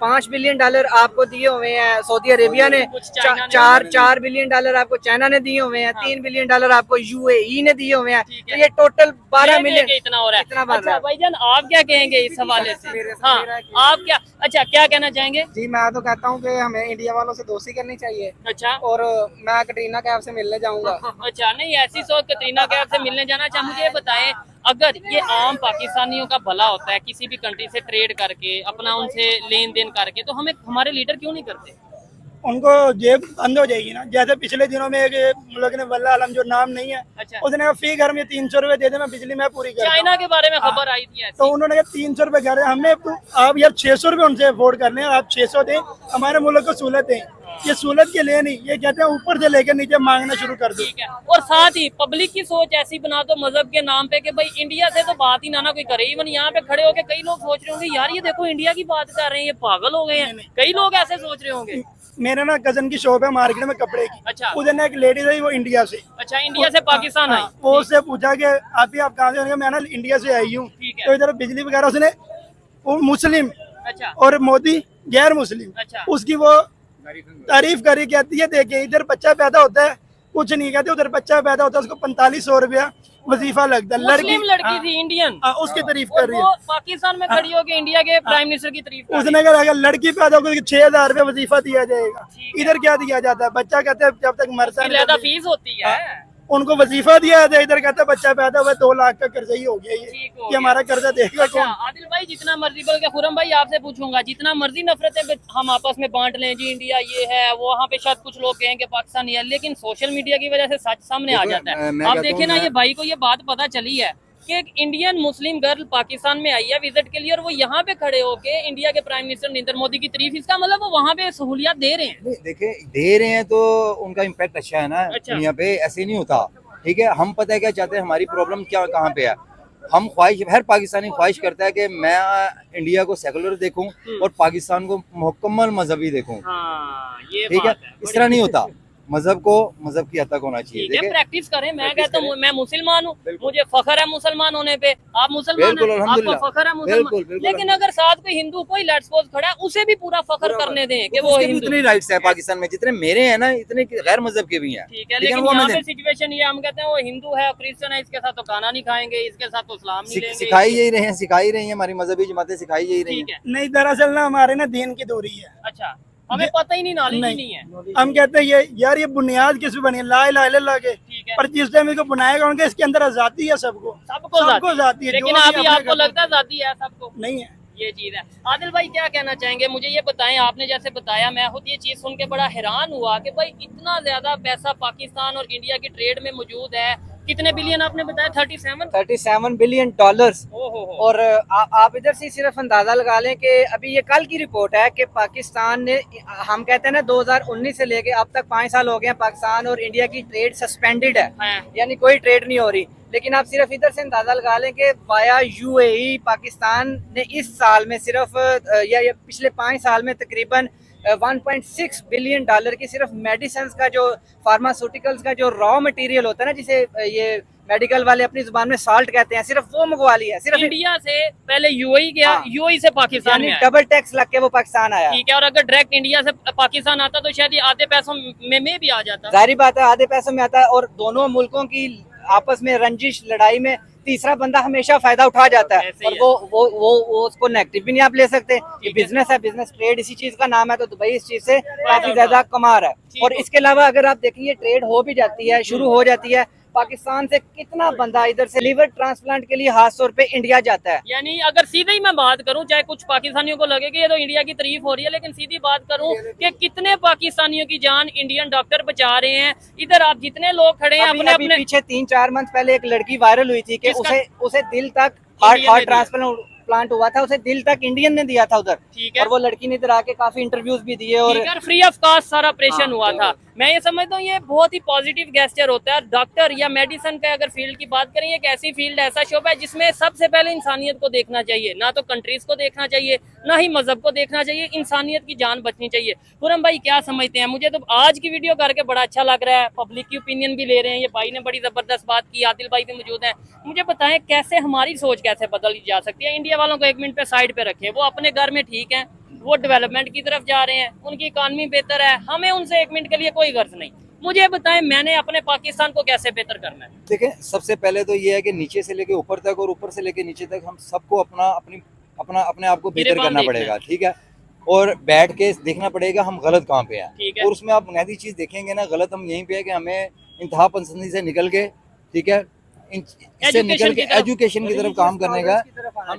5 बिलियन डॉलर आपको दिए हुए हैं सऊदी अरेबिया ने,
कुछ चाइना ने
4 बिलियन डॉलर आपको चाइना ने दिए हुए हैं, 3 बिलियन डॉलर आपको यूएई ने दिए हुए हैं।
ठीक
तो
है।
ये टोटल 12
ये
मिलियन
लेके इतना हो रहा है।
इतना बन रहा
अच्छा
है।
भाईजान, आप क्या कहेंगे इस हवाले से? हाँ, आप क्या, अच्छा क्या कहना चाहेंगे?
जी मैं तो कहता हूँ कि हमें इंडिया वालों से दोस्ती करनी चाहिए
अच्छा।
और मैं कटरीना कैफ से मिलने जाऊंगा।
अच्छा, नहीं ऐसी सोच कतरीना कैफ से मिलने जाना। अच्छा मुझे ये बताएं, अगर ये आम पाकिस्तानियों का भला होता है किसी भी कंट्री से ट्रेड करके, अपना उनसे लेन देन करके, तो हमें हमारे लीडर क्यों नहीं करते?
उनको जेब बंद हो जाएगी ना। जैसे पिछले दिनों में एक मुल्क ने वल्ला आलम, जो नाम नहीं है,
अच्छा।
उसने कहा फी घर में 300 रुपए दे दे, मैं बिजली मैं पूरी कर दूं।
चाइना के बारे में खबर आई थी
तो
ऐसी।
उन्होंने कहा 300 रुपए घर है, हमने आप यार 600 रुपए उनसे अफोर्ड करने हैं, आप 600 दें, हमारे मुल्क को सहूलत दें। ये सहूलत के लिए नहीं, ये कहते हैं ऊपर से लेकर नीचे मांगना शुरू कर दो।
ठीक है। और साथ ही पब्लिक की सोच ऐसी बना दो मजहब के नाम पे कि भाई इंडिया से तो बात ही ना कोई करे। इवन यहाँ पे खड़े होके कई लोग सोच रहे होंगे यार ये देखो इंडिया की बात कर रहे हैं, ये पागल हो गए हैं। कई लोग ऐसे सोच रहे होंगे।
मेरे ना कजन की शॉप है मार्केट में कपड़े की।
अच्छा।
उधर ना एक लेडीज आई, वो इंडिया से।
अच्छा, इंडिया से पाकिस्तान आई।
हाँ, वो उससे पूछा कि आप कहाँ से? मैं ना इंडिया से आई हूँ।
ठीक है।
तो इधर बिजली वगैरह उसने, वो मुस्लिम
अच्छा।
और मोदी गैर मुस्लिम,
अच्छा।
उसकी वो तारीफ करी, कहती है देखे इधर बच्चा पैदा होता है कुछ नहीं कहते, उधर बच्चा पैदा होता है उसको 4500 रुपया वजीफा लगता है।
मुस्लिम लड़की
हाँ,
थी इंडियन,
हाँ, उसकी तारीफ
और
कर रही
वो
है।
पाकिस्तान में खड़ी होकर इंडिया के प्राइम मिनिस्टर की तारीफ कर रही
उसने कहा अगर लड़की पैदा होगी 6000 रुपया वजीफा दिया जाएगा।
ठीक है।
इधर क्या दिया जाता है? बच्चा कहते हैं जब तक मरता
है।
नहीं
ज्यादा
तब-
फीस होती है।
उनको वजीफा दिया जाता है, इधर कहता है बच्चा पैदा हुआ 2 लाख का कर्जा ही हो गया।
ठीक हो
ये
गया।
हमारा कर्जा देगा
अच्छा
कौन?
आदिल भाई, जितना मर्जी बल्कि खुरम भाई आपसे पूछूंगा, जितना मर्जी नफरतें हम आपस में बांट लें, जी इंडिया ये है, वो वहाँ पे शायद कुछ लोग कहेंगे पाकिस्तान ये है, लेकिन सोशल मीडिया की वजह से सच सामने आ
देखो,
जाता है।
मैं
आप
कहता
देखिए
हूँ
ना,
मैं-
ये भाई को ये बात पता चली है कि एक इंडियन मुस्लिम गर्ल पाकिस्तान में आई है विजिट के लिए, और वो यहाँ पे खड़े होके इंडिया के प्राइम मिनिस्टर नरेंद्र मोदी की तारीफ, इसका मतलब वो वहाँ पे सहूलियत दे रहे हैं।
नहीं, देखिए दे रहे हैं तो उनका इम्पैक्ट अच्छा है ना
अच्छा।
दुनिया पे। ऐसे नहीं होता, ठीक है। हम पता है क्या चाहते हैं, हमारी प्रॉब्लम क्या कहाँ पे है। हम ख्वाहिश, हर पाकिस्तानी ख्वाहिश करता है कि मैं इंडिया को सेकुलर देखूं और पाकिस्तान को मुकम्मल मजहबी देखूं,
हाँ, ये
ठीक है।
बात है।
इस तरह नहीं होता, मजहब को मजहब की हद तक होना चाहिए।
ठीक है,
देखिए
प्रैक्टिस करें। मैं
प्रैक्टिस
कहता हूँ
करें।
मैं मुसलमान हूँ,
बिल्कुल।
मुझे फखर है मुसलमान होने पे। आप मुसलमान
बिल्कुल,
हैं, आपको
अल्हम्दुलिल्लाह।
फखर है मुसलमान।
बिल्कुल, बिल्कुल,
लेकिन अगर साथ कोई हिंदू कोई लेट्स सपोज खड़ा है, उसे भी पूरा फखर करने दें कि वो
उसके भी
हिंदू।
उतने राइट्स है पाकिस्तान में जितने मेरे हैं ना, इतने गैर मजहब के भी हैं।
ठीक है,
लेकिन
लेकिन
वो
यहाँ
हमें
पे सिचुएशन ये, हम कहते हैं वो हिंदू है क्रिश्चियन है, इसके साथ तो खाना नहीं खाएंगे, इसके साथ तो इस्लाम नहीं लेंगे।
सिखाई यही रहे हैं, सिखाई रही हैं, हमारी मजहबी जमातें सिखाई यही रही
ठीक
हैं।
है।
नहीं, दरअसल ना हमारे ना दीन की दूरी है।
अच्छा, हमें पता ही नहीं, नॉलेज ही नहीं है।
हम कहते हैं ये यार ये बुनियाद किस पे बनी है? ला इलाहा इल्लल्लाह के।
ठीक है।
पर जिस टाइम इसको बनाएगा उनके इसके अंदर आजादी है सबको,
सबको
आजादी है।
लेकिन
जो भी
अभी
अपने
आपको
घर-
लगता है जाती है सबको?
नहीं है।
ये चीज है। आदिल भाई क्या कहना चाहेंगे? मुझे ये बताएं, आपने जैसे बताया, मैं खुद ये चीज सुन के बड़ा हैरान हुआ कि भाई इतना ज्यादा पैसा पाकिस्तान और इंडिया की ट्रेड में मौजूद है कितने बिलियन आपने बताया? 37
$37 बिलियन।
ओहो।
और आप इधर से सिर्फ अंदाजा लगा लें कि अभी ये कल की रिपोर्ट है कि पाकिस्तान ने, हम कहते हैं ना 2019 से लेके अब तक 5 साल हो गए हैं, पाकिस्तान और इंडिया की ट्रेड सस्पेंडेड है, यानी कोई ट्रेड नहीं हो रही। लेकिन आप सिर्फ इधर से अंदाजा लगा लें कि वाया यूएई पाकिस्तान ने इस साल में सिर्फ या पिछले 5 साल में तकरीबन $1.6 बिलियन की सिर्फ मेडिसिन का, जो फार्मास्यूटिकल्स का जो रॉ मटेरियल होता है ना, जिसे ये मेडिकल वाले अपनी जुबान में साल्ट कहते हैं, सिर्फ वो मंगवा लिया है। सिर्फ
इंडिया से पहले यूएई गया,
हाँ।
यूएई से पाकिस्तान में आया।
डबल टैक्स लग के वो पाकिस्तान आया।
ठीक है, और अगर डायरेक्ट इंडिया से पाकिस्तान आता तो शायद ये आधे पैसों में भी आ जाता।
जाहिर बात है आधे पैसों में आता है, और दोनों मुल्कों की आपस में रंजिश लड़ाई में तीसरा बंदा हमेशा फायदा उठा जाता है, और वो उसको नेगेटिव भी नहीं आप ले सकते। ये बिजनेस है, बिजनेस ट्रेड इसी चीज का नाम है, तो दुबई इस चीज से काफी ज्यादा कमा रहा है। और इसके अलावा अगर आप देखिए ट्रेड हो भी जाती है, शुरू हो जाती है, पाकिस्तान से कितना बंदा इधर से लीवर ट्रांसप्लांट के लिए खास तौर पे इंडिया जाता है।
यानी अगर सीधे ही मैं बात करूं, चाहे कुछ पाकिस्तानियों को लगे कि ये तो इंडिया की तारीफ हो रही है, लेकिन सीधी बात करूं कि कितने पाकिस्तानियों की जान इंडियन डॉक्टर बचा रहे हैं। इधर आप जितने लोग खड़े हैं अपने अपने,
पीछे 3-4 मंथ पहले एक लड़की वायरल हुई थी कि उसे दिल तक हार्ट ट्रांसप्लांट हुआ था, उसे दिल तक इंडियन ने दिया था उधर।
ठीक है,
और वो लड़की ने इधर आके काफी इंटरव्यूज भी दिए और
फ्री ऑफ कॉस्ट सारा ऑपरेशन हुआ था। मैं ये समझता हूँ ये बहुत ही पॉजिटिव गेस्चर होता है। डॉक्टर या मेडिसिन का अगर फील्ड की बात करें, एक ऐसी फील्ड, ऐसा शोबा है जिसमें सबसे पहले इंसानियत को देखना चाहिए, ना तो कंट्रीज को देखना चाहिए, ना ही मजहब को देखना चाहिए, इंसानियत की जान बचनी चाहिए। खुरम भाई क्या समझते हैं? मुझे तो आज की वीडियो करके बड़ा अच्छा लग रहा है, पब्लिक की ओपिनियन भी ले रहे हैं, ये भाई ने बड़ी जबरदस्त बात की, आदिल भाई भी मौजूद हैं। मुझे बताएं कैसे हमारी सोच कैसे बदली जा सकती है? इंडिया वालों को 1 मिनट पे साइड पे रखें, वो अपने घर में ठीक है, वो डेवलपमेंट की तरफ जा रहे हैं, उनकी इकॉनमी बेहतर है, हमें उनसे 1 मिनट के लिए कोई गर्ज नहीं। मुझे बताएं मैंने अपने पाकिस्तान को कैसे बेहतर करना है?
देखें, सबसे पहले तो ये है कि नीचे से लेके ऊपर तक और ऊपर से लेके नीचे तक हम सबको अपने आप को बेहतर करना पड़ेगा। ठीक है, और बैठ के देखना पड़ेगा हम गलत कहाँ पे हैं। और उसमें आप बुनियादी चीज देखेंगे ना, गलत हम यहीं पे है कि हमें इंतहा पसंदी से निकल के, ठीक है, इससे निकल के एजुकेशन की तरफ काम करने का,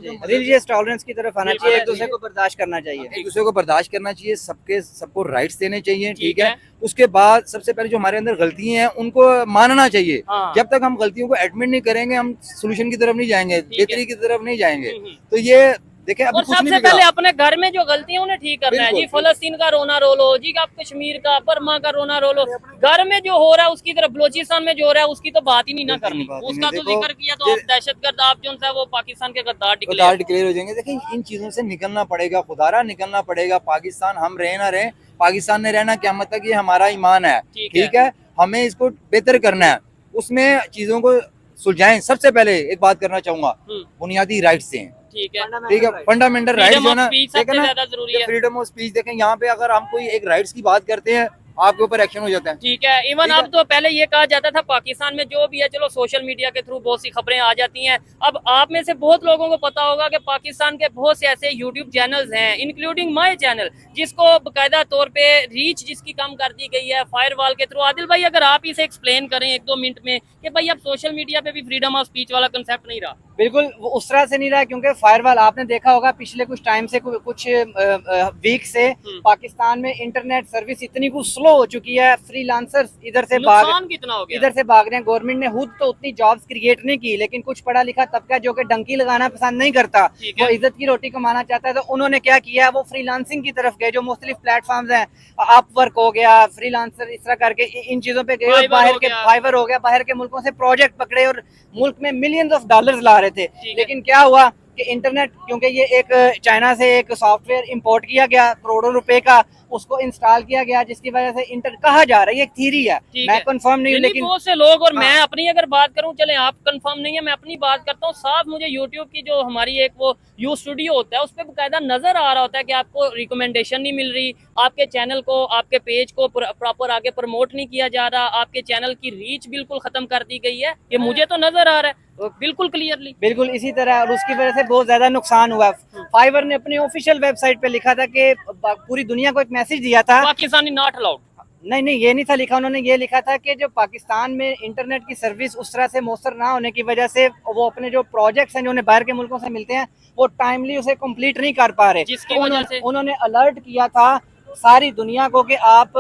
रिलीजियस टॉलरेंस की तरफ आना चाहिए, एक दूसरे को बर्दाश्त करना चाहिए,
एक दूसरे को बर्दाश्त करना चाहिए, सबको राइट्स देने चाहिए। ठीक है, उसके बाद सबसे पहले जो हमारे अंदर गलतियां हैं उनको मानना चाहिए। जब तक हम गलतियों को एडमिट नहीं करेंगे हम सोल्यूशन की तरफ नहीं जाएंगे, बेहतरी की तरफ नहीं जाएंगे। तो ये देखिए,
और सबसे पहले अपने घर में जो गलतियां उन्हें ठीक करना है। जी फलस्तीन का रोना रो लो, जी आप कश्मीर का, बर्मा का रोना रो लो, घर में जो हो रहा है उसकी तरफ, बलोचिस्तान में जो हो रहा है उसकी तो बात ही नहीं ना करनी। उसका तो जिक्र किया तो आप दहशतगर्द, आप जो है वो पाकिस्तान के गद्दार डिक्लेयर हो
जाएंगे। देखिए, इन चीजों से निकलना पड़ेगा, खुदारा निकलना पड़ेगा। पाकिस्तान हम रहे ना रहे, पाकिस्तान ने रहना क़यामत तक, ये हमारा ईमान है। ठीक है, हमें इसको बेहतर करना है, उसमें चीजों को सुलझाएं। सबसे पहले एक बात करना चाहूंगा, बुनियादी राइट्स हैं। ठीक है, फंडामेंटल राइट्स जो ना, फ्रीडम ऑफ स्पीच देखें, यहाँ पे अगर हम कोई एक राइट्स की बात करते हैं आपके ऊपर एक्शन हो जाता है।
ठीक है, इवन अब तो पहले ये कहा जाता था पाकिस्तान में जो भी है, चलो सोशल मीडिया के थ्रू बहुत सी खबरें आ जाती हैं। अब आप में से बहुत लोगों को पता होगा कि पाकिस्तान के बहुत से ऐसे यूट्यूब चैनल्स हैं, इंक्लूडिंग माय चैनल, जिसको बाकायदा तौर पे रीच जिसकी कम कर दी गई है फायरवॉल के थ्रू। आदिल भाई अगर आप इसे एक्सप्लेन करें 1-2 मिनट में कि भाई अब सोशल मीडिया पे भी फ्रीडम ऑफ स्पीच वाला कंसेप्ट नहीं रहा।
बिल्कुल वो उस तरह से नहीं रहा, क्योंकि फायरवॉल आपने देखा होगा पिछले कुछ टाइम से, कुछ वीक से पाकिस्तान में इंटरनेट सर्विस इतनी कुछ स्लो हो चुकी है, फ्रीलांसर्स इधर से भाग रहे हैं। गवर्नमेंट ने खुद तो उतनी जॉब्स क्रिएट नहीं की, लेकिन कुछ पढ़ा लिखा तबका जो कि डंकी लगाना पसंद नहीं करता, वो इज्जत की रोटी कमाना चाहता है, तो उन्होंने क्या किया, वो फ्रीलांसिंग की तरफ गए। जो मुख्तलिफ प्लेटफॉर्म्स हैं, अपवर्क हो गया, फ्रीलांसर, इस तरह करके इन चीजों पे गए, बाहर के फाइवर हो गया, बाहर के मुल्कों से प्रोजेक्ट पकड़े और मुल्क में मिलियंस ऑफ डॉलर्स ला रहे थे। लेकिन क्या हुआ कि इंटरनेट, क्योंकि ये एक चाइना से एक सॉफ्टवेयर इंपोर्ट किया गया करोड़ों रुपए का, उसको इंस्टॉल किया गया, जिसकी वजह से कहा जा रहा है, ये एक थ्योरी है, मैं कंफर्म नहीं हूँ, लेकिन
बहुत से लोग, और मैं अपनी अगर बात करूं, चले आप कंफर्म नहीं है, मैं अपनी बात करता हूं साफ, मुझे यूट्यूब की जो हमारी एक वो यू स्टूडियो होता है उस पर बाकायदा नजर आ रहा होता है कि आपको रिकमेंडेशन नहीं मिल रही, आपके चैनल को, आपके पेज को प्रॉपर आगे प्रमोट नहीं किया जा रहा, आपके चैनल की रीच बिल्कुल खत्म कर दी गई है, ये मुझे तो नजर आ रहा है बिल्कुल क्लियरली।
बिल्कुल इसी तरह, और उसकी वजह से बहुत ज्यादा नुकसान हुआ। फाइवर ने अपनी ऑफिशियल वेबसाइट पे लिखा था कि पूरी दुनिया को एक मैसेज दिया था,
पाकिस्तानी नॉट अलाउड।
नहीं, ये नहीं था लिखा, उन्होंने ये लिखा था कि जो पाकिस्तान में इंटरनेट की सर्विस उस तरह से मौसर ना होने की वजह से वो अपने जो प्रोजेक्ट्स हैं जो उन्हें बाहर के मुल्कों से मिलते हैं वो टाइमली उसे कंप्लीट नहीं कर पा रहे,
जिसकी वजह से
उन्होंने अलर्ट किया था सारी दुनिया को कि आप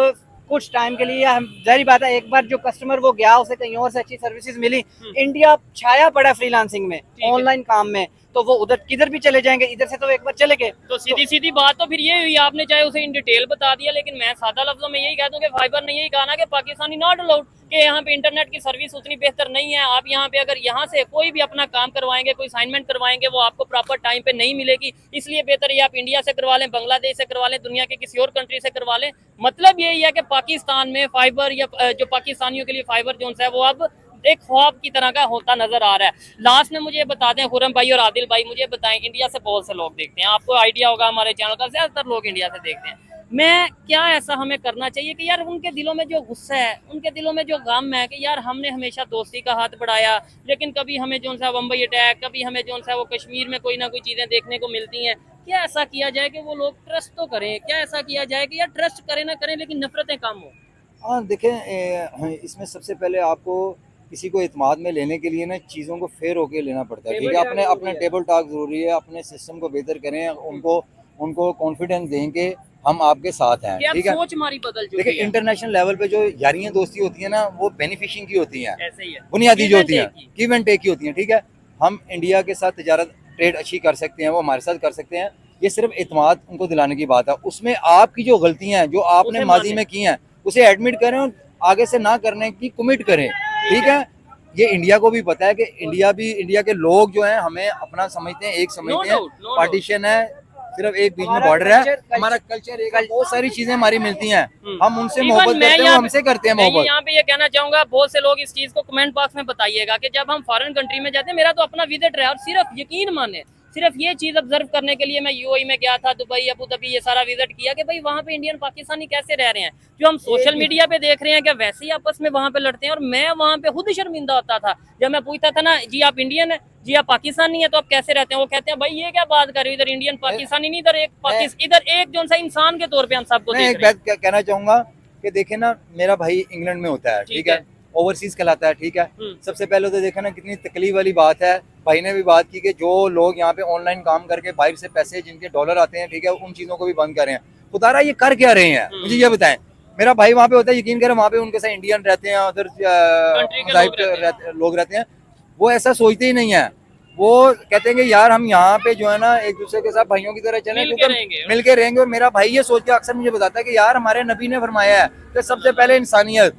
कुछ टाइम के लिए हम, जाहिर बात है एक बार जो कस्टमर वो गया उसे कहीं और से अच्छी सर्विसेज मिली, इंडिया छाया पड़ा फ्रीलांसिंग में, ऑनलाइन काम में, तो वो उधर किधर भी चले जाएंगे, इधर से तो एक बार चले गए।
तो सीधी सीधी बात तो फिर ये हुई, आपने चाहे उसे इन डिटेल बता दिया, लेकिन मैं सादा लफ्जों में यही कह दूं कि फाइबर ने यही कहा ना कि पाकिस्तानी नॉट अलाउड, कि यहाँ पे इंटरनेट की सर्विस उतनी बेहतर नहीं है। आप यहाँ पे अगर यहाँ से कोई भी अपना काम करवाएंगे, कोई असाइनमेंट करवाएंगे, वो आपको प्रॉपर टाइम पे नहीं मिलेगी। इसलिए बेहतर ये आप इंडिया से करवा लें, बांग्लादेश से करवा लें, दुनिया के किसी और कंट्री से करवा लें। मतलब यही है कि पाकिस्तान में फाइबर या जो पाकिस्तानियों के लिए फाइबर जोन है वो अब एक ख्वाब की तरह का होता नजर आ रहा है। लास्ट में मुझे बता दें, खुरम भाई और आदिल भाई, मुझे बताएं, इंडिया से बहुत से लोग देखते हैं, आपको आइडिया होगा हमारे चैनल का, ज्यादातर लोग इंडिया से देखते हैं। मैं क्या ऐसा हमें करना चाहिए कि यार उनके दिलों में जो गुस्सा है, उनके दिलों में जो गम है कि यार हमने हमेशा दोस्ती का हाथ बढ़ाया, लेकिन कभी हमें जो सा बम्बई अटैक, कभी हमें जो सा वो कश्मीर में कोई ना कोई चीजें देखने को मिलती हैं। क्या ऐसा किया जाए कि वो लोग ट्रस्ट तो करें? क्या ऐसा किया जाए कि यार ट्रस्ट करें ना करें लेकिन नफरतें कम हो?
हाँ देखें, इसमें सबसे पहले आपको किसी को इत्माद में लेने के लिए ना चीज़ों को फेयर होके लेना पड़ता है, ठीक है। अपने टेबल टॉक ज़रूरी है, अपने सिस्टम को बेहतर करें, उनको कॉन्फिडेंस दें कि हम आपके साथ हैं, ठीक है।
सोच हमारी बदल चुकी
देखिए
है।
इंटरनेशनल लेवल पे जो यारियां दोस्ती होती है ना, वो बेनिफिशिंग की होती हैं,
ऐसे ही है,
बुनियादी जो होती हैं,
Give and take
give and take की होती हैं, ठीक है। हम इंडिया के साथ तिजारत ट्रेड अच्छी कर सकते हैं, वो हमारे साथ कर सकते हैं, ये सिर्फ इत्माद उनको दिलाने की बात है। उसमें आपकी जो गलतियां हैं, जो आपने माजी में की हैं, उसे एडमिट करें और आगे से ना करने की कमिट करें, ठीक है। ये इंडिया को भी पता है कि इंडिया के लोग जो हैं हमें अपना समझते हैं, एक समझते हैं। पार्टीशन है, सिर्फ एक बीच में बॉर्डर है, हमारा कल्चर एक, बहुत सारी चीजें हमारी मिलती हैं, हम उनसे मोहब्बत करते हैं, वो हमसे करते हैं मोहब्बत।
यहाँ पे ये कहना चाहूंगा, बहुत से लोग इस चीज को कमेंट बॉक्स में बताइएगा कि जब हम फॉरेन कंट्री में जाते हैं, मेरा तो अपना विजिट रहा, और सिर्फ यकीन माने सिर्फ ये चीज ऑब्जर्व करने के लिए मैं यूएई में गया था, दुबई, अबू धाबी, ये सारा विजिट किया कि भाई वहाँ पे इंडियन पाकिस्तानी कैसे रह रहे हैं। जो हम सोशल मीडिया पे देख रहे हैं कि वैसे ही आपस में वहाँ पे लड़ते हैं, और मैं वहाँ पे खुद शर्मिंदा होता था जब मैं पूछता था ना, जी आप इंडियन है, जी आप पाकिस्तानी है, तो आप कैसे रहते हैं? वो कहते हैं भाई ये क्या बात कर रहे हो, इधर इंडियन पाकिस्तानी नहीं, इधर एक जो सा इंसान के तौर पे हम सबको देख रहे हैं।
एक बात कहना चाहूंगा कि देखे ना, मेरा भाई इंग्लैंड में होता है, ठीक है, ओवरसीज कहलाता है, ठीक है। सबसे पहले तो देखा ना कितनी तकलीफ वाली बात है, भाई ने भी बात की कि जो लोग यहाँ पे ऑनलाइन काम करके बाहर से पैसे जिनके डॉलर आते हैं, ठीक है, उन चीजों को भी बंद कर रहे हैं। खुदारा ये कर क्या रहे हैं, मुझे ये बताएं। मेरा भाई वहाँ पे होता है, यकीन करें, वहाँ पे उनके साथ इंडियन रहते हैं, उधर लोग रहते हैं, वो ऐसा सोचते ही नहीं है। वो कहते हैं कि यार हम यहाँ पे जो है ना एक दूसरे के साथ भाइयों की तरह चलें, मिल के रहेंगे। और मेरा भाई ये सोच के अक्सर मुझे बताता है कि यार हमारे नबी ने फरमाया है कि सबसे पहले इंसानियत,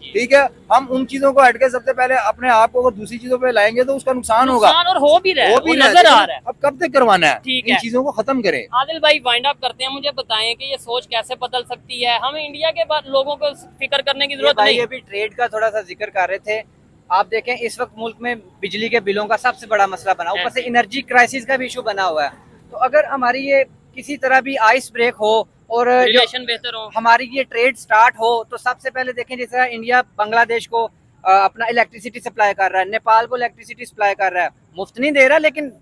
ठीक है। हम उन चीजों को हट के सबसे पहले अपने आप को अगर दूसरी चीजों पे लाएंगे तो उसका नुकसान होगा, और
हो भी रहा है, वो नजर आ रहा है।
अब कब तक करवाना है,
ठीक
इन चीजों को खत्म करें।
आदिल भाई वाइंड अप करते हैं, मुझे बताएं कि ये सोच कैसे बदल सकती है? हमें इंडिया के बाद लोगों को फिक्र करने की जरूरत नहीं।
अभी ट्रेड का थोड़ा सा जिक्र कर रहे थे, आप देखें इस वक्त मुल्क में बिजली के बिलों का सबसे बड़ा मसला बना, ऊपर से एनर्जी क्राइसिस का भी इशू बना हुआ है। तो अगर हमारी ये किसी तरह भी आइस ब्रेक हो और
रिलेशन बेहतर हो, हमारी
ये ट्रेड स्टार्ट हो, तो सबसे पहले देखें जैसे इंडिया बांग्लादेश को अपना इलेक्ट्रिसिटी सप्लाई कर रहा है, नेपाल को इलेक्ट्रिसिटी सप्लाई कर रहा है, मुफ्त नहीं दे रहा लेकिन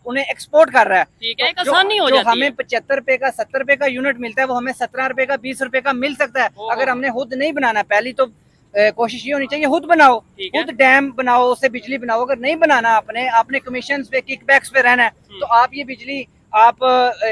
उन्हें एक्सपोर्ट कर रहा है।
ठीक है, एक आसानी हो जाती है।
हमें 75 रुपए का 70 रुपए का यूनिट मिलता है, वो हमें 17 रुपए का 20 रुपए का मिल सकता है। अगर हमने खुद नहीं बनाना, पहली तो कोशिश ये होनी चाहिए खुद बनाओ, खुद डैम बनाओ, उससे बिजली बनाओ। अगर नहीं बनाना, आपने कमीशन पे, किकबैक्स पे रहना है, तो आप ये बिजली आप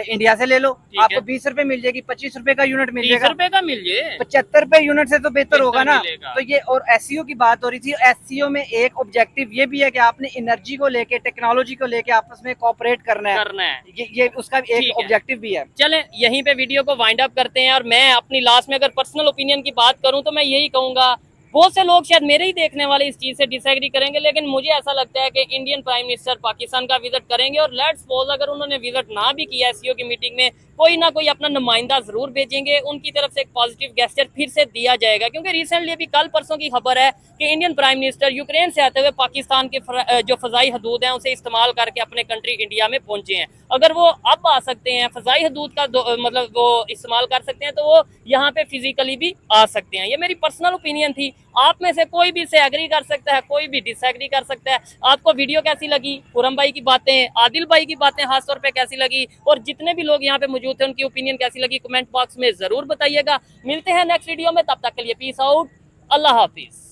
इंडिया से ले लो, आपको 20 रुपए मिल जाएगी, 25 रुपए का यूनिट मिल जाएगा,
20 रुपए का मिल जाए,
75 रुपए यूनिट से तो बेहतर होगा ना। तो ये, और एससीओ की बात हो रही थी, एससीओ में एक ऑब्जेक्टिव ये भी है कि आपने एनर्जी को लेके, टेक्नोलॉजी को लेके आपस में कोऑपरेट करना है, ये उसका एक ऑब्जेक्टिव भी है।
चलें यहीं पे वीडियो को वाइंड अप करते हैं, और मैं अपनी लास्ट में अगर पर्सनल ओपिनियन की बात करूं तो मैं यही कहूंगा, बहुत से लोग शायद मेरे ही देखने वाले इस चीज से डिसएग्री करेंगे, लेकिन मुझे ऐसा लगता है कि इंडियन प्राइम मिनिस्टर पाकिस्तान का विजिट करेंगे, और लेट्स सपोज अगर उन्होंने विजिट ना भी किया एससीओ की मीटिंग में, कोई ना कोई अपना नुमाइंदा जरूर भेजेंगे, उनकी तरफ से एक पॉजिटिव गेस्चर फिर से दिया जाएगा। क्योंकि रिसेंटली अभी कल परसों की खबर है कि इंडियन प्राइम मिनिस्टर यूक्रेन से आते हुए पाकिस्तान के जो फजाई हदूद हैं उसे इस्तेमाल करके अपने कंट्री इंडिया में पहुंचे हैं। अगर वो अब आ सकते हैं, फजाई हदूद का मतलब वो इस्तेमाल कर सकते हैं, तो वो यहाँ पे फिजिकली भी आ सकते हैं। ये मेरी पर्सनल ओपिनियन थी, आप में से कोई भी इसे एग्री कर सकता है, कोई भी डिसएग्री कर सकता है। आपको वीडियो कैसी लगी, खुरम भाई की बातें, आदिल भाई की बातें खासतौर पे कैसी लगी, और जितने भी लोग यहाँ पे मौजूद थे उनकी ओपिनियन कैसी लगी, कमेंट बॉक्स में जरूर बताइएगा। मिलते हैं नेक्स्ट वीडियो में, तब तक के लिए पीस आउट, अल्लाह हाफिज।